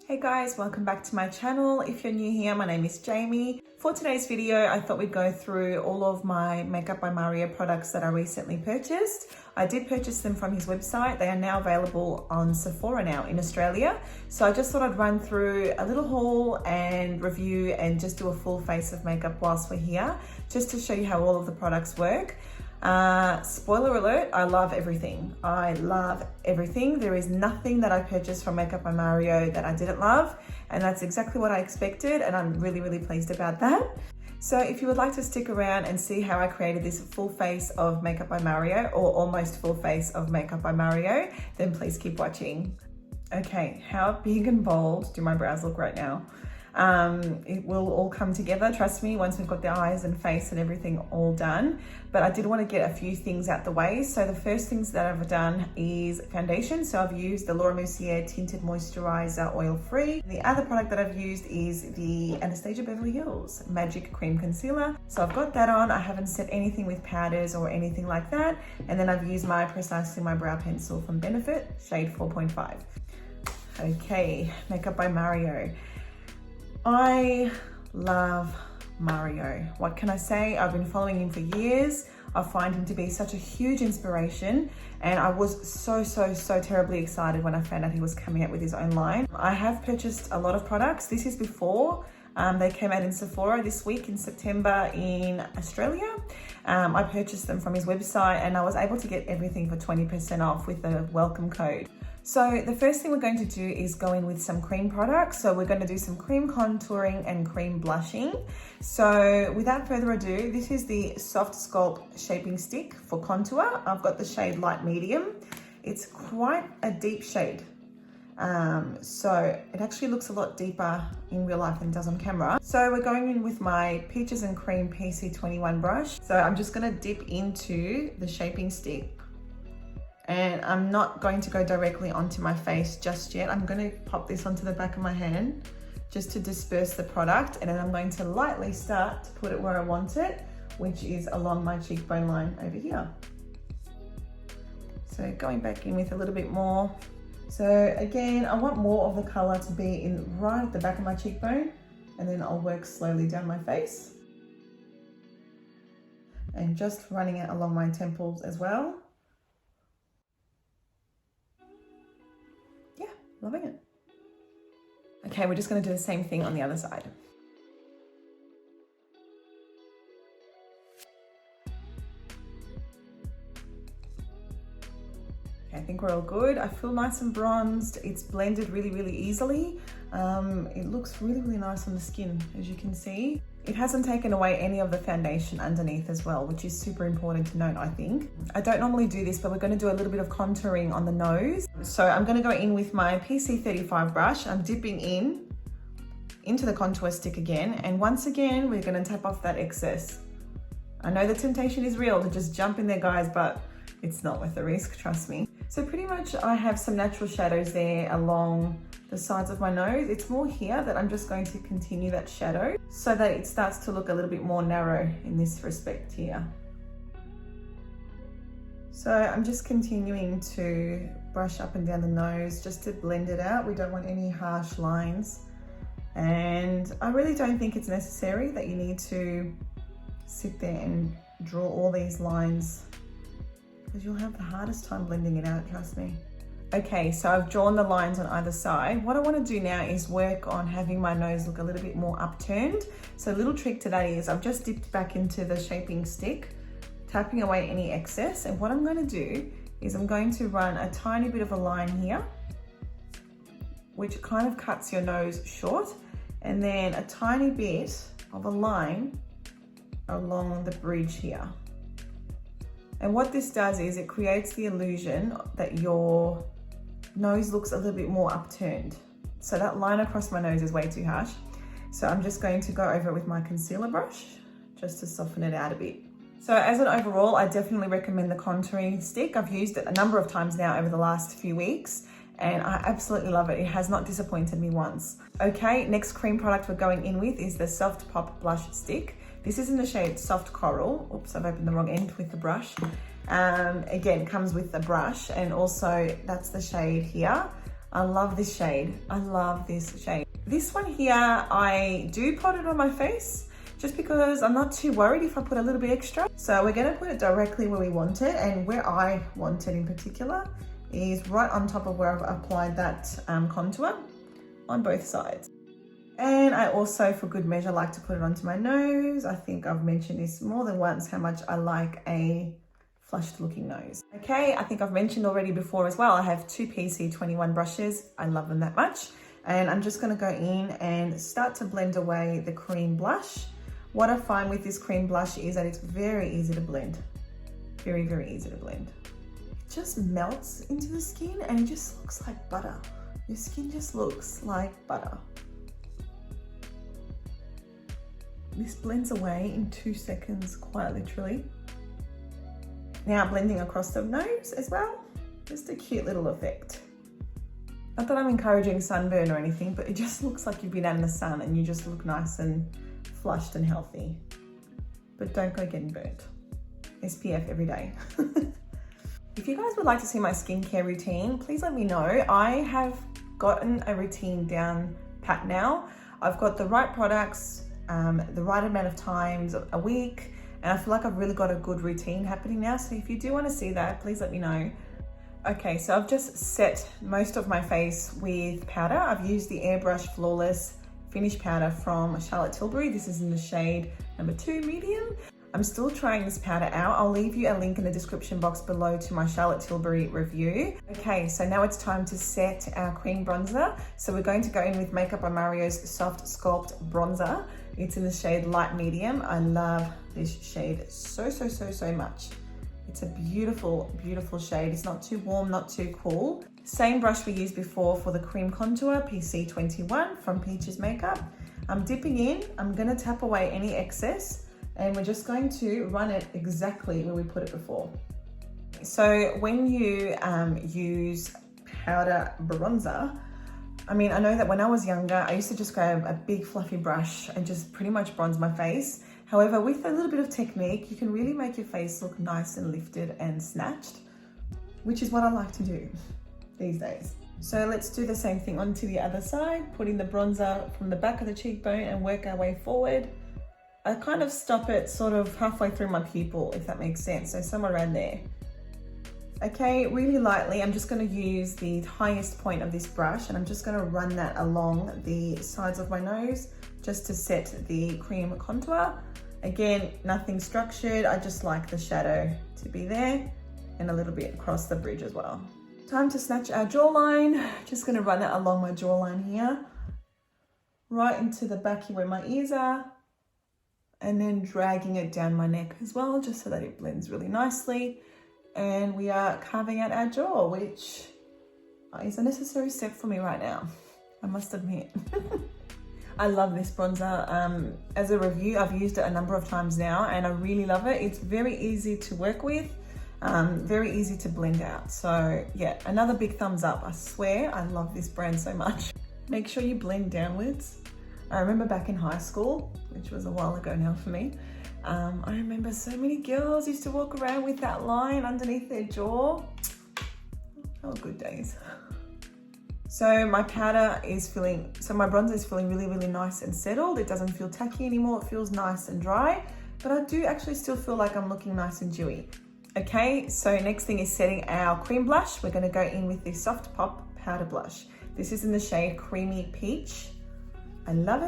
Hey guys, welcome back to my channel. If you're new here, my name is Jamie. For today's video, I thought we'd go through all of my Makeup by Mario products that I recently purchased. I did purchase them from his website. They are now available on Sephora now in Australia. So I just thought I'd run through a little haul and review and just do a full face of makeup whilst we're here, just to show you how all of the products work. Spoiler alert, I love everything. I love everything. There is nothing that I purchased from Makeup by Mario that I didn't love, and that's exactly what I expected, and I'm really pleased about that. So if you would like to stick around and see how I created this full face of Makeup by Mario, or almost full face of Makeup by Mario, then please keep watching. Okay, how big and bold do my brows look right now? It will all come together, trust me, once we've got the eyes and face and everything all done. But I did want to get a few things out the way. So the first things that I've done is foundation. So I've used the Laura Mercier Tinted Moisturizer Oil Free. The other product that I've used is the Anastasia Beverly Hills Magic Cream Concealer. So I've got that on. I haven't set anything with powders or anything like that. And then I've used my Precisely My Brow Pencil from Benefit, shade 4.5. Okay, Makeup by Mario. I love Mario. What can I say? I've been following him for years. I find him to be such a huge inspiration, and I was so terribly excited when I found out he was coming out with his own line. I have purchased a lot of products. This is before they came out in Sephora this week in September in Australia. I purchased them from his website, and I was able to get everything for 20% off with the welcome code. So the first thing we're going to do is go in with some cream products. So we're going to do some cream contouring and cream blushing. So without further ado, this is the Soft Sculpt Shaping Stick for contour. I've got the shade Light Medium. It's quite a deep shade. So it actually looks a lot deeper in real life than it does on camera. So we're going in with my Peaches and Cream PC21 brush. So I'm just going to dip into the shaping stick. And I'm not going to go directly onto my face just yet. I'm going to pop this onto the back of my hand just to disperse the product. And then I'm going to lightly start to put it where I want it, which is along my cheekbone line over here. So going back in with a little bit more. So again, I want more of the color to be in right at the back of my cheekbone, and then I'll work slowly down my face. And just running it along my temples as well. Loving it. Okay, we're just going to do the same thing on the other side. Okay, I think we're all good. I feel nice and bronzed. It's blended really easily. It looks really nice on the skin, as you can see. It hasn't taken away any of the foundation underneath as well, which is super important to note, I think. I don't normally do this, but we're going to do a little bit of contouring on the nose. So I'm going to go in with my PC35 brush. I'm dipping into the contour stick again. And once again, we're going to tap off that excess. I know the temptation is real to just jump in there, guys, but it's not worth the risk, trust me. So pretty much I have some natural shadows there along the sides of my nose. It's more here that I'm just going to continue that shadow so that it starts to look a little bit more narrow in this respect here. So I'm just continuing to brush up and down the nose just to blend it out. We don't want any harsh lines. And I really don't think it's necessary that you need to sit there and draw all these lines, because you'll have the hardest time blending it out, trust me. Okay, so I've drawn the lines on either side. What I want to do now is work on having my nose look a little bit more upturned. So a little trick to that is I've just dipped back into the shaping stick, tapping away any excess. And what I'm going to do is I'm going to run a tiny bit of a line here, which kind of cuts your nose short, and then a tiny bit of a line along the bridge here. And what this does is it creates the illusion that your nose looks a little bit more upturned. So that line across my nose is way too harsh. So I'm just going to go over it with my concealer brush just to soften it out a bit. So as an overall, I definitely recommend the contouring stick. I've used it a number of times now over the last few weeks, and I absolutely love it. It has not disappointed me once. Okay, next cream product we're going in with is the Soft Pop Blush Stick. This is in the shade Soft Coral. Oops, I've opened the wrong end with the brush. Again, comes with the brush, and also that's the shade here. I love this shade. I love this shade. This one here, I do pot it on my face just because I'm not too worried if I put a little bit extra. So we're gonna put it directly where we want it, and where I want it in particular is right on top of where I've applied that contour on both sides. And I also, for good measure, like to put it onto my nose. I think I've mentioned this more than once, how much I like a flushed looking nose. Okay, I think I've mentioned already before as well, I have two PC21 brushes. I love them that much. And I'm just gonna go in and start to blend away the cream blush. What I find with this cream blush is that it's very easy to blend. Very, very easy to blend. It just melts into the skin and it just looks like butter. Your skin just looks like butter. This blends away in 2 seconds, quite literally. Now blending across the nose as well, just a cute little effect. Not that I'm encouraging sunburn or anything, but it just looks like you've been out in the sun and you just look nice and flushed and healthy. But don't go getting burnt. SPF every day. If you guys would like to see my skincare routine, please let me know. I have gotten a routine down pat now. I've got the right products, the right amount of times a week, and I feel like I've really got a good routine happening now. So if you do want to see that, please let me know. Okay, so I've just set most of my face with powder. I've used the Airbrush Flawless Finish Powder from Charlotte Tilbury. This is in the shade number 2 medium. I'm still trying this powder out. I'll leave you a link in the description box below to my Charlotte Tilbury review. Okay, so now it's time to set our cream bronzer. So we're going to go in with Makeup by Mario's Soft Sculpt Bronzer. It's in the shade light medium. I love this shade so much. It's a beautiful, beautiful shade. It's not too warm, not too cool. Same brush we used before for the cream contour, PC21 from Peaches Makeup. I'm dipping in, I'm gonna tap away any excess, and we're just going to run it exactly where we put it before. So when you use powder bronzer, I mean, I know that when I was younger, I used to just grab a big fluffy brush and just pretty much bronze my face. However, with a little bit of technique, you can really make your face look nice and lifted and snatched, which is what I like to do these days. So let's do the same thing onto the other side, putting the bronzer from the back of the cheekbone and work our way forward. I kind of stop it sort of halfway through my pupil, if that makes sense. So somewhere around there. Okay, really lightly, I'm just going to use the highest point of this brush and I'm just going to run that along the sides of my nose just to set the cream contour. Again, nothing structured. I just like the shadow to be there and a little bit across the bridge as well. Time to snatch our jawline. Just going to run that along my jawline here, right into the back here where my ears are, and then dragging it down my neck as well, just so that it blends really nicely. And we are carving out our jaw, which is a necessary step for me right now, I must admit. I love this bronzer. As a review, I've used it a number of times now and I really love it. It's very easy to work with, very easy to blend out. So yeah, another big thumbs up. I swear, I love this brand so much. Make sure you blend downwards. I remember back in high school, which was a while ago now for me, I remember so many girls used to walk around with that line underneath their jaw. Oh, good days. So my powder is feeling, so my bronzer is feeling really, really nice and settled. It doesn't feel tacky anymore. It feels nice and dry, but I do actually still feel like I'm looking nice and dewy. Okay, so next thing is setting our cream blush. We're gonna go in with the Soft Pop Powder Blush. This is in the shade Creamy Peach. I love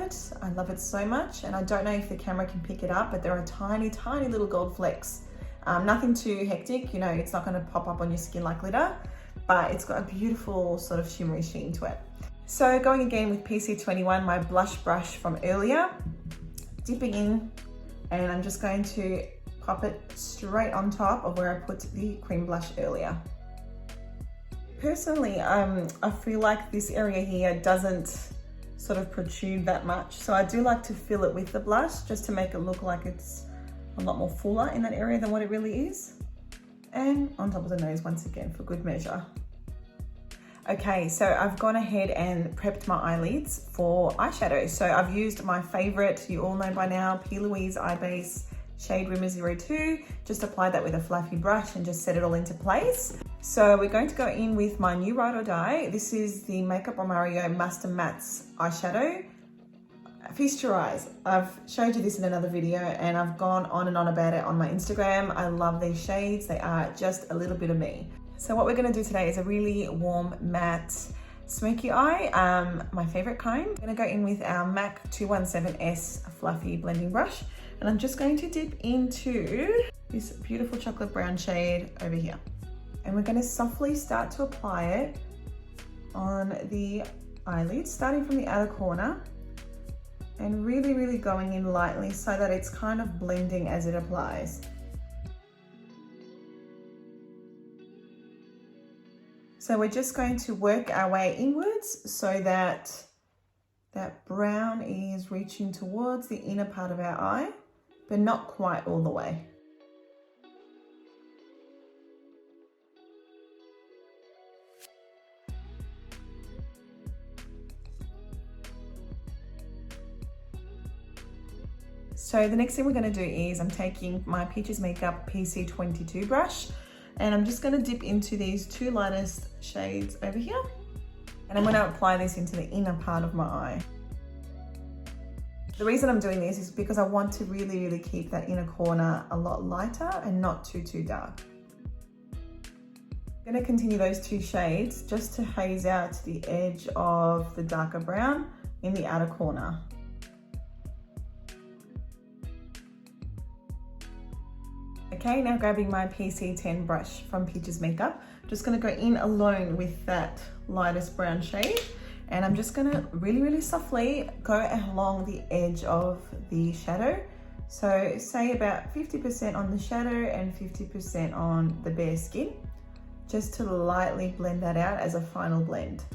it so much. And I don't know if the camera can pick it up, but there are tiny, tiny little gold flecks. Nothing too hectic, you know, it's not gonna pop up on your skin like glitter, but it's got a beautiful sort of shimmery sheen to it. So going again with PC21, my blush brush from earlier, dipping in, and I'm just going to pop it straight on top of where I put the cream blush earlier. Personally, I feel like this area here doesn't sort of protrude that much. So I do like to fill it with the blush just to make it look like it's a lot more fuller in that area than what it really is. And on top of the nose once again for good measure. Okay, so I've gone ahead and prepped my eyelids for eyeshadow. So I've used my favorite, you all know by now, P. Louise Eye Base Shade Rimmer 02. Just apply that with a fluffy brush and just set it all into place. So we're going to go in with my new Ride or Die. This is the Makeup by Mario Master Mattes eyeshadow. Feast your eyes. I've showed you this in another video and I've gone on and on about it on my Instagram. I love these shades. They are just a little bit of me. So what we're going to do today is a really warm matte smoky eye, my favorite kind. I'm going to go in with our MAC 217S fluffy blending brush, and I'm just going to dip into this beautiful chocolate brown shade over here. And we're going to softly start to apply it on the eyelid, starting from the outer corner and really going in lightly so that it's kind of blending as it applies. So we're just going to work our way inwards so that that brown is reaching towards the inner part of our eye, but not quite all the way. So the next thing we're going to do is I'm taking my Peaches Makeup PC22 brush, and I'm just going to dip into these two lightest shades over here, and I'm going to apply this into the inner part of my eye. The reason I'm doing this is because I want to really keep that inner corner a lot lighter and not too dark. I'm going to continue those two shades just to haze out the edge of the darker brown in the outer corner. Okay, now grabbing my PC10 brush from Peaches Makeup, I'm just going to go in alone with that lightest brown shade, and I'm just going to really softly go along the edge of the shadow. So say about 50% on the shadow and 50% on the bare skin, just to lightly blend that out as a final blend.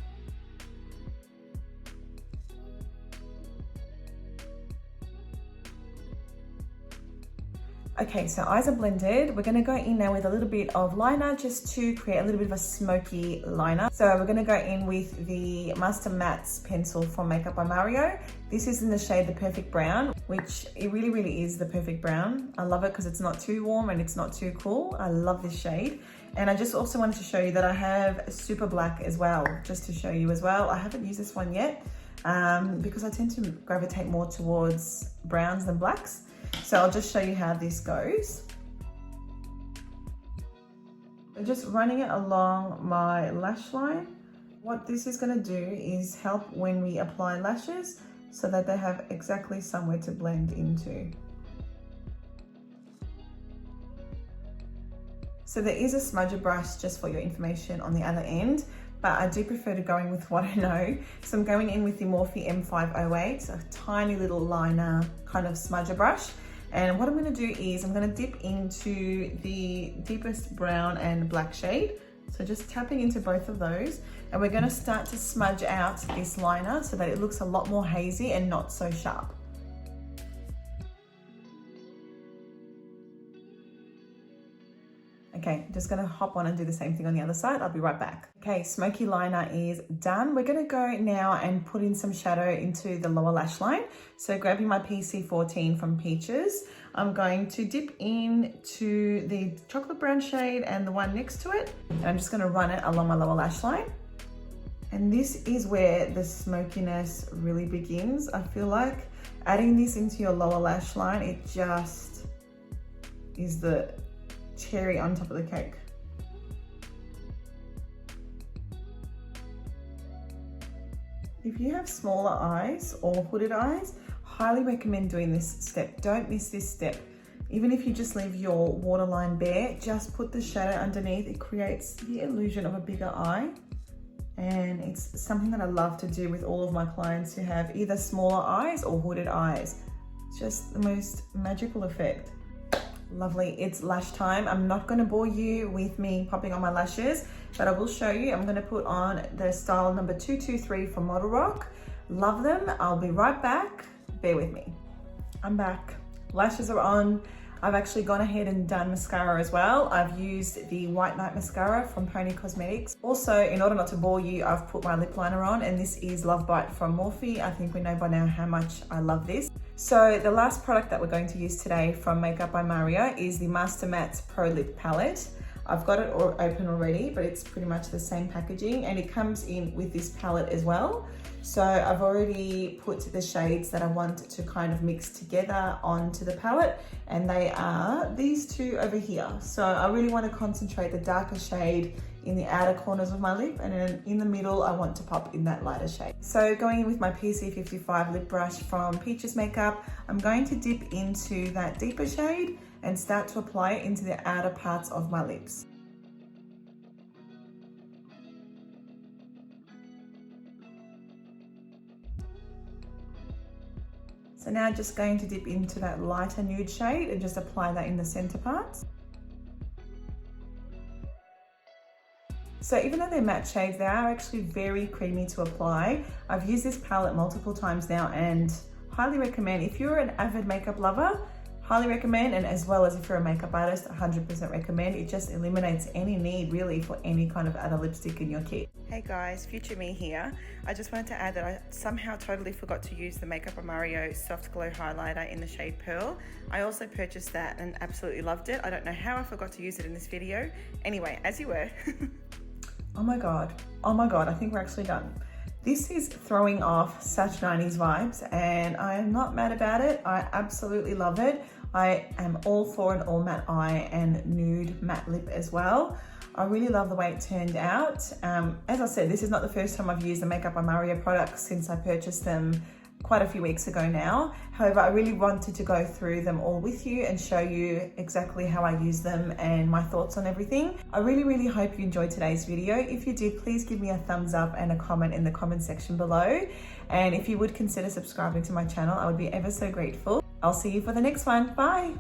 Okay, so eyes are blended. We're going to go in now with a little bit of liner just to create a little bit of a smoky liner. So we're going to go in with the Master Mattes pencil from Makeup by Mario. This is in the shade The Perfect Brown, which it really is the perfect brown. I love it because it's not too warm and it's not too cool. I love this shade. And I just also wanted to show you that I have Super Black as well, just to show you as well. I haven't used this one yet because I tend to gravitate more towards browns than blacks. So I'll just show you how this goes. I'm just running it along my lash line. What this is going to do is help when we apply lashes so that they have exactly somewhere to blend into. So there is a smudger brush, just for your information, on the other end, but I do prefer to go in with what I know. So I'm going in with the Morphe M508, a tiny little liner kind of smudger brush. And what I'm going to do is I'm going to dip into the deepest brown and black shade. So just tapping into both of those, and we're going to start to smudge out this liner so that it looks a lot more hazy and not so sharp. Okay, just gonna hop on and do the same thing on the other side. I'll be right back. Okay, smoky liner is done. We're gonna go now and put in some shadow into the lower lash line. So grabbing my PC14 from Peaches, I'm going to dip into the chocolate brown shade and the one next to it. And I'm just gonna run it along my lower lash line. And this is where the smokiness really begins. I feel like adding this into your lower lash line, it just is the cherry on top of the cake. If you have smaller eyes or hooded eyes, highly recommend doing this step. Don't miss this step. Even if you just leave your waterline bare, just put the shadow underneath. It creates the illusion of a bigger eye. And it's something that I love to do with all of my clients who have either smaller eyes or hooded eyes. It's just the most magical effect. Lovely, it's lash time. I'm not going to bore you with me popping on my lashes, but I will show you. I'm going to put on the style number 223 from Model Rock. Love them. I'll be right back. Bear with me. I'm back. Lashes are on. I've actually gone ahead and done mascara as well. I've used the White Night mascara from Pony Cosmetics. Also, in order not to bore you, I've put my lip liner on, and this is Love Bite from Morphe. I think we know by now how much I love this. So the last product that we're going to use today from Makeup by Mario is the Master Mattes Pro Lip Palette. I've got it open already, but it's pretty much the same packaging, and it comes in with this palette as well. So I've already put the shades that I want to kind of mix together onto the palette, and they are these two over here. So I really want to concentrate the darker shade in the outer corners of my lip, and then in the middle I want to pop in that lighter shade. So going in with my PC55 lip brush from Peaches Makeup, I'm going to dip into that deeper shade and start to apply it into the outer parts of my lips. So now just going to dip into that lighter nude shade and just apply that in the center parts. So even though they're matte shades, they are actually very creamy to apply. I've used this palette multiple times now and highly recommend. If you're an avid makeup lover, highly recommend, and as well as if you're a makeup artist, 100% recommend. It just eliminates any need really for any kind of other lipstick in your kit. Hey guys, future me here. I just wanted to add that I somehow totally forgot to use the Makeup by Mario Soft Glow Highlighter in the shade Pearl. I also purchased that and absolutely loved it. I don't know how I forgot to use it in this video. Anyway, as you were. Oh my God, I think we're actually done. This is throwing off such 90s vibes, and I am not mad about it. I absolutely love it. I am all for an all matte eye and nude matte lip as well. I really love the way it turned out. As I said, this is not the first time I've used the Makeup by Mario products since I purchased them quite a few weeks ago now. However, I really wanted to go through them all with you and show you exactly how I use them and my thoughts on everything. I really hope you enjoyed today's video. If you did, please give me a thumbs up and a comment in the comment section below. And if you would consider subscribing to my channel, I would be ever so grateful. I'll see you for the next one. Bye.